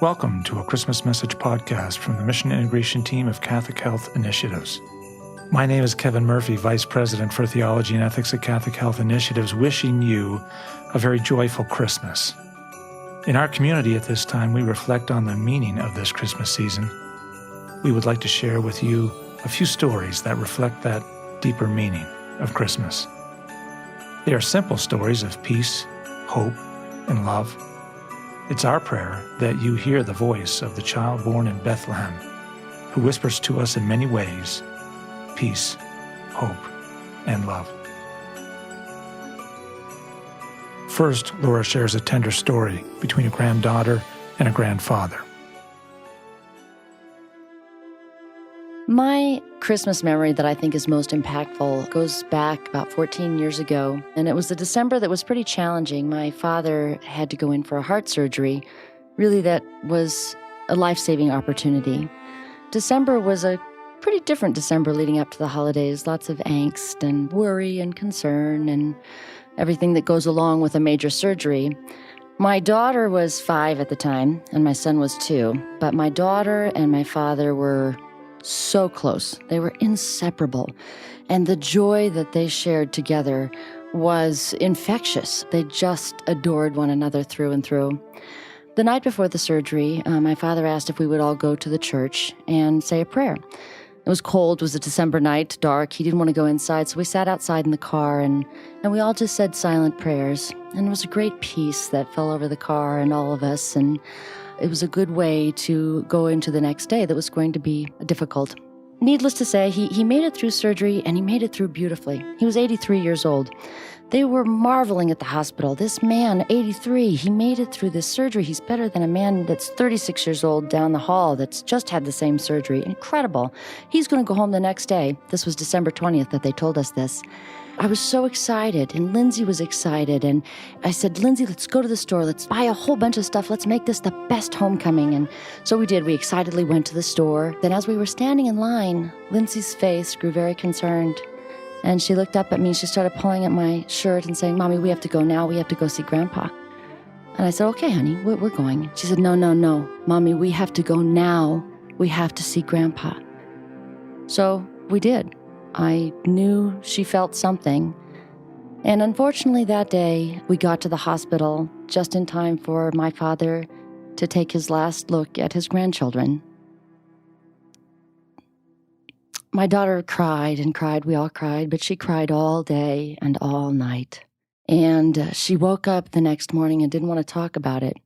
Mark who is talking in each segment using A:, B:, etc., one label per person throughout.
A: Welcome to a Christmas Message podcast from the Mission Integration Team of Catholic Health Initiatives. My name is Kevin Murphy, Vice President for Theology and Ethics at Catholic Health Initiatives, wishing you a very joyful Christmas. In our community at this time, we reflect on the meaning of this Christmas season. We would like to share with you a few stories that reflect that deeper meaning of Christmas. They are simple stories of peace, hope, and love. It's our prayer that you hear the voice of the child born in Bethlehem, who whispers to us in many ways, peace, hope, and love. First, Laura shares a tender story between a granddaughter and a grandfather.
B: My Christmas memory that I think is most impactful goes back about 14 years ago, and it was a December that was pretty challenging. My father had to go in for a heart surgery. Really, that was a life-saving opportunity. December was a pretty different December leading up to the holidays, lots of angst and worry and concern and everything that goes along with a major surgery. My daughter was 5 at the time, and my son was 2, but my daughter and my father were so close. They were inseparable. And the joy that they shared together was infectious. They just adored one another through and through. The night before the surgery, my father asked if we would all go to the church and say a prayer. It was cold. It was a December night, dark. He didn't want to go inside, so we sat outside in the car, and we all just said silent prayers. And it was a great peace that fell over the car and all of us, and it was a good way to go into the next day that was going to be difficult. Needless to say, he made it through surgery, and he made it through beautifully. He was 83 years old. They were marveling at the hospital. This man, 83, he made it through this surgery. He's better than a man that's 36 years old down the hall that's just had the same surgery. Incredible. He's going to go home the next day. This was December 20th that they told us this. I was so excited, and Lindsay was excited, and I said, Lindsay, let's go to the store. Let's buy a whole bunch of stuff. Let's make this the best homecoming. And so we did. We excitedly went to the store. Then as we were standing in line, Lindsay's face grew very concerned, and she looked up at me. She started pulling at my shirt and saying, Mommy, we have to go now. We have to go see Grandpa. And I said, okay, honey, we're going. She said, no, Mommy, we have to go now. We have to see Grandpa. So we did. I knew she felt something. And unfortunately that day, we got to the hospital just in time for my father to take his last look at his grandchildren. My daughter cried and cried. We all cried, but she cried all day and all night. And she woke up the next morning and didn't want to talk about it.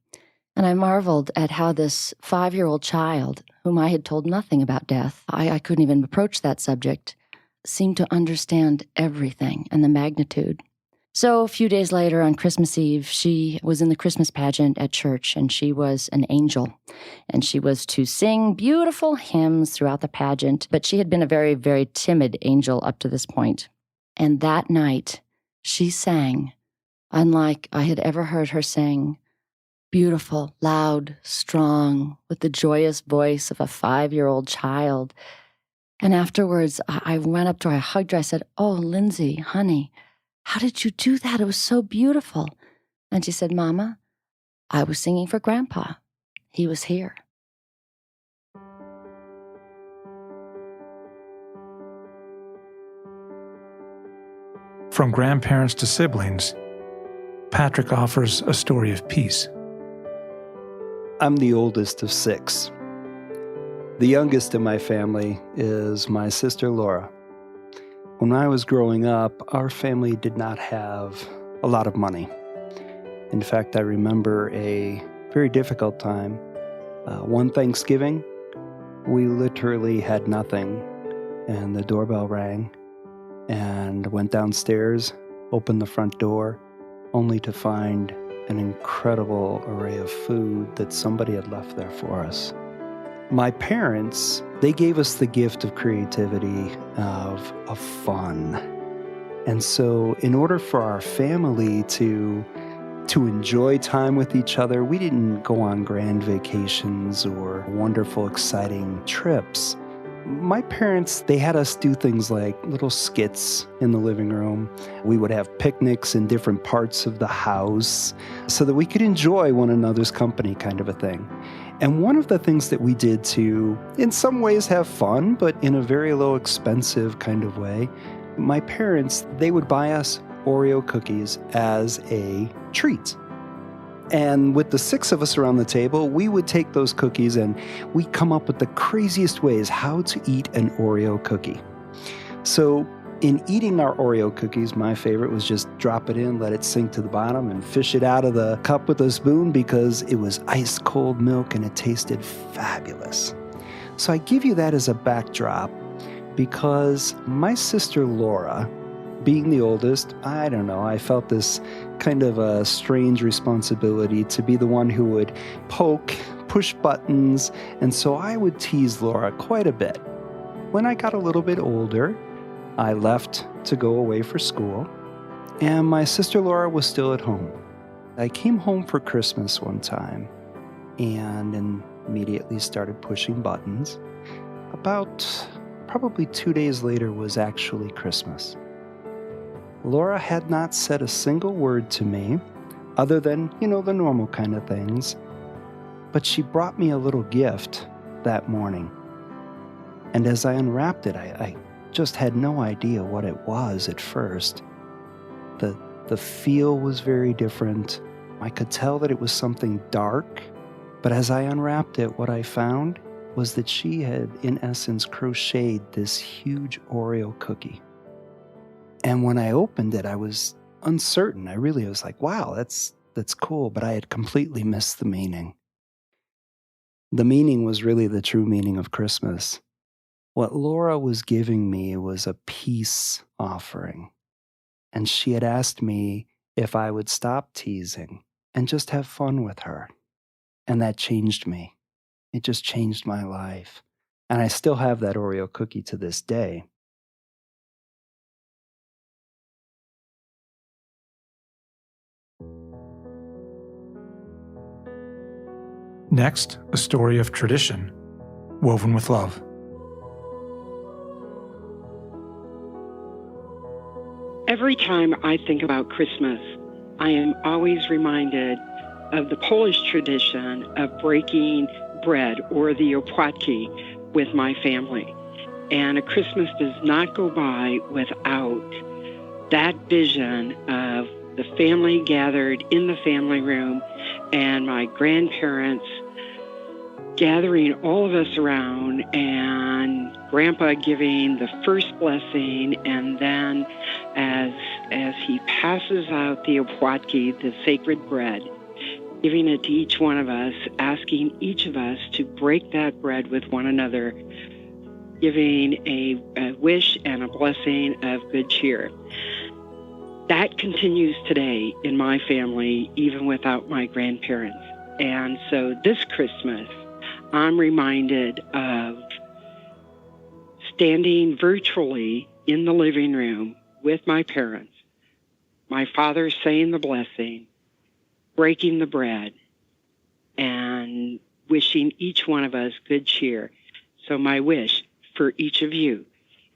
B: And I marveled at how this 5-year-old child, whom I had told nothing about death, I couldn't even approach that subject, seemed to understand everything and the magnitude. So a few days later on Christmas Eve, she was in the Christmas pageant at church, and she was an angel. And she was to sing beautiful hymns throughout the pageant, but she had been a very, very timid angel up to this point. And that night, she sang, unlike I had ever heard her sing, beautiful, loud, strong, with the joyous voice of a 5-year-old child. And afterwards, I went up to her, I hugged her, I said, oh, Lindsay, honey, how did you do that? It was so beautiful. And she said, Mama, I was singing for Grandpa. He was here.
A: From grandparents to siblings, Patrick offers a story of peace.
C: I'm the oldest of 6. The youngest in my family is my sister Laura. When I was growing up, our family did not have a lot of money. In fact, I remember a very difficult time. One Thanksgiving, we literally had nothing, and the doorbell rang, and went downstairs, opened the front door, only to find an incredible array of food that somebody had left there for us. My parents, they gave us the gift of creativity, of fun. And so in order for our family to enjoy time with each other, we didn't go on grand vacations or wonderful, exciting trips. My parents, they had us do things like little skits in the living room. We would have picnics in different parts of the house so that we could enjoy one another's company, kind of a thing. And one of the things that we did to, in some ways, have fun, but in a very low expensive kind of way, my parents, they would buy us Oreo cookies as a treat. And with the 6 of us around the table, we would take those cookies and we'd come up with the craziest ways how to eat an Oreo cookie. So in eating our Oreo cookies, my favorite was just drop it in, let it sink to the bottom, and fish it out of the cup with a spoon because it was ice cold milk and it tasted fabulous. So I give you that as a backdrop because my sister Laura, being the oldest, I don't know, I felt this kind of a strange responsibility to be the one who would poke, push buttons, and so I would tease Laura quite a bit. When I got a little bit older, I left to go away for school, and my sister Laura was still at home. I came home for Christmas one time and immediately started pushing buttons. About probably 2 days later was actually Christmas. Laura had not said a single word to me, other than, the normal kind of things, but she brought me a little gift that morning. And as I unwrapped it, I just had no idea what it was at first. The feel was very different. I could tell that it was something dark, but as I unwrapped it, what I found was that she had, in essence, crocheted this huge Oreo cookie. And when I opened it, I was uncertain. I was like, wow, that's cool, but I had completely missed the meaning. The meaning was really the true meaning of Christmas. What Laura was giving me was a peace offering. And she had asked me if I would stop teasing and just have fun with her. And that changed me. It just changed my life. And I still have that Oreo cookie to this day.
A: Next, a story of tradition, woven with love.
D: Every time I think about Christmas, I am always reminded of the Polish tradition of breaking bread, or the opłatki, with my family. And a Christmas does not go by without that vision of the family gathered in the family room and my grandparents gathering all of us around and Grandpa giving the first blessing, and then as he passes out the opłatki, the sacred bread, giving it to each one of us, asking each of us to break that bread with one another, giving a wish and a blessing of good cheer. That continues today in my family, even without my grandparents. And so this Christmas, I'm reminded of standing virtually in the living room with my parents, my father saying the blessing, breaking the bread, and wishing each one of us good cheer. So my wish for each of you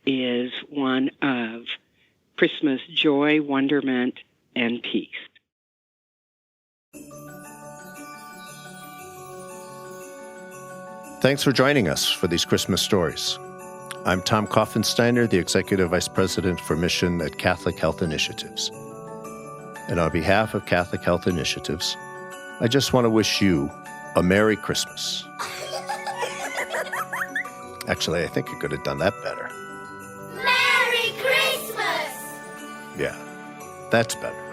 D: is one of Christmas joy, wonderment, and peace.
E: Thanks for joining us for these Christmas stories. I'm Tom Koffensteiner, the Executive Vice President for Mission at Catholic Health Initiatives. And on behalf of Catholic Health Initiatives, I just want to wish you a Merry Christmas. Actually, I think I could have done that better.
F: Merry Christmas!
E: Yeah, that's better.